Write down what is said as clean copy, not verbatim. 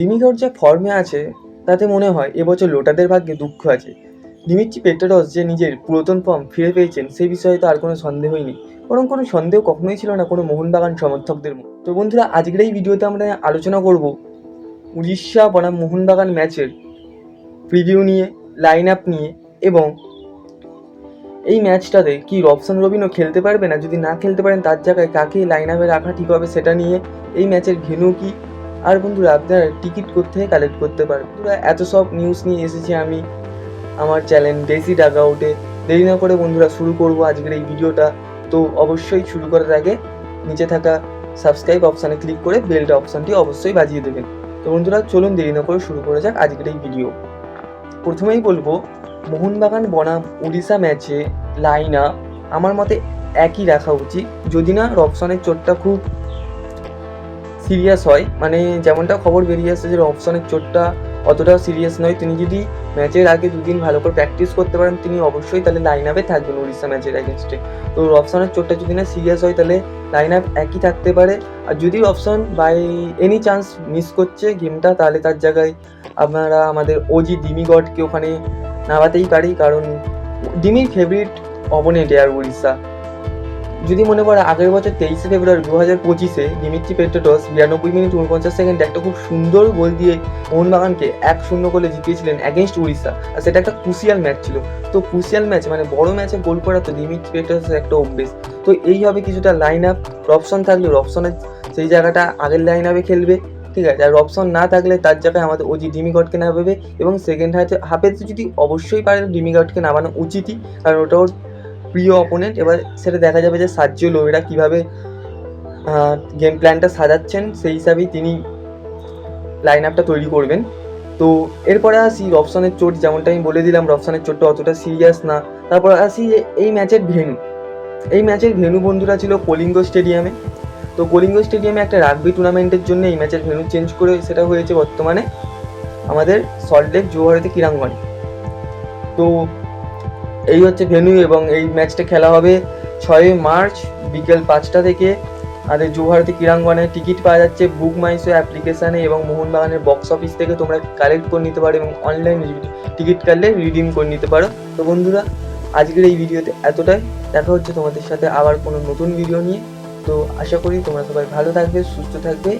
ডিমিগর যা ফর্মে আছে তাতে মনে হয় এবছর লোটাদের ভাগ্যে দুঃখ আছে। দিমিত্রি পেট্রাডস যে নিজের পুরাতন ফর্ম ফিরে পেয়েছেন সেই বিষয়ে তো আর কোনো সন্দেহই নেই, বরং কোনো সন্দেহ কখনোই ছিল না কোনো মোহনবাগান সমর্থকদের মধ্যে। তো বন্ধুরা, আজকের এই ভিডিওতে আমরা আলোচনা করব উড়িষ্যা বনাম মোহনবাগান ম্যাচের প্রিভিউ নিয়ে, লাইন আপ নিয়ে, এবং এই ম্যাচটাতে কি রবসন রবিনও খেলতে পারবে না, যদি না খেলতে পারেন তার জায়গায় কাকে লাইন আপে রাখা ঠিক হবে সেটা নিয়ে, এই ম্যাচের ভেন্যু কি, আর বন্ধুরা আপনারা টিকিট কোত্থেকে কালেক্ট করতে পারবেন। বন্ধুরা, এত সব নিউজ নিয়ে এসেছি আমি আমার চ্যানেল ডেজি ডাগআউটে। দেরি না করে বন্ধুরা শুরু করব আজকের এই ভিডিওটা। তো অবশ্যই শুরু করার আগে নিচে থাকা সাবস্ক্রাইব অপশানে ক্লিক করে বেলটা অপশানটি অবশ্যই বাজিয়ে দেবেন। তো বন্ধুরা চলুন দেরি না করে শুরু করা যাক আজকের এই ভিডিও। প্রথমেই বলবো, মোহনবাগান বনাম উড়িষ্যা ম্যাচে লাইন আপ আমার মতে একই রাখা উচিত, যদি না রবসনের চোটটা খুব সিরিয়াস হয়। মানে যেমনটা খবর বেরিয়ে আসছে যে রবসনের চোটটা অতটাও সিরিয়াস নয়, তিনি যদি ম্যাচের আগে দুদিন ভালো করে প্র্যাকটিস করতে পারেন তিনি অবশ্যই তাহলে লাইন আপে থাকবেন উড়িষ্যা ম্যাচের এগেনস্টে। তো রবসনের চোটটা যদি না সিরিয়াস হয় তাহলে লাইন আপ একই থাকতে পারে। আর যদি Robson by any chance miss করছে গেমটা, তাহলে তার জায়গায় আপনারা আমাদের ওজি ডিমিগডকে ওখানে নামাতেই পারি, কারণ ডিমির ফেভারিট অপোনেন্ট আর উড়িষ্যা। যদি মনে পড়ে আগের বছর 23শে ফেব্রুয়ারি 2025-এ দিমিত্রি পেট্রাডস 92 মিনিট 49 সেকেন্ডে একটা খুব সুন্দর গোল দিয়ে মোহনবাগানকে 1-0 গোলে জিতিয়েছিলেন অ্যাগেনস্ট উড়িষ্যা। আর সেটা একটা ক্রুশিয়াল ম্যাচ ছিল। তো ক্রুশিয়াল ম্যাচ মানে বড় ম্যাচে গোল করা তো দিমিত্রি পেট্রাডসের একটা অভ্যেস। তো এইভাবে কিছুটা লাইন আপ রবসন থাকলে রবসনের সেই জায়গাটা আগের লাইন আপে খেলবে, ঠিক আছে। আর রবসন না থাকলে তার জায়গায় আমাদের ওজি ডিমিগডকে নামাবে, এবং সেকেন্ড হাফে যদি অবশ্যই পারে ডিমিগডকে নামানো উচিতই, কারণ ওটা ওর প্রিয় অপোনেন্ট। এবার সেটা দেখা যাবে যে সার্জিও লোয়েরা কীভাবে গেম প্ল্যানটা সাজাচ্ছেন, সেই হিসাবেই তিনি লাইন আপটা তৈরি করবেন। তো এরপরে আসি রবসনের চোট, যেমনটা আমি বলে দিলাম রবসনের চোটটা অতটা সিরিয়াস না। তারপর আসি এই ম্যাচের ভেন্যু। এই ম্যাচের ভেন্যু বন্ধুরা ছিল কলিঙ্গ স্টেডিয়ামে। তো কলিঙ্গ স্টেডিয়ামে একটা রাগবি টুর্নামেন্টের জন্য এই ম্যাচের ভেন্যু চেঞ্জ করে সেটা হয়েছে বর্তমানে আমাদের সল্টলেক যুবভারতী ক্রীড়াঙ্গনে। তো এই হচ্ছে ভেন্যু, এবং এই ম্যাচটা খেলা হবে 6 মার্চ বিকেল 5টা থেকে আমাদের যুবভারতী ক্রীড়াঙ্গনে। টিকিট পাওয়া যাচ্ছে বুক মাই শো অ্যাপ্লিকেশানে এবং মোহনবাগানের বক্স অফিস থেকে তোমরা কালেক্ট করে নিতে পারো, এবং অনলাইন টিকিট কাটলে রিডিম করে নিতে পারো। তো বন্ধুরা, আজকের এই ভিডিওতে এতটাই। দেখা হচ্ছে তোমাদের সাথে আবার কোনো নতুন ভিডিও নিয়ে। তো আশা করি তোমরা সবাই ভালো থাকবে, সুস্থ থাকবে।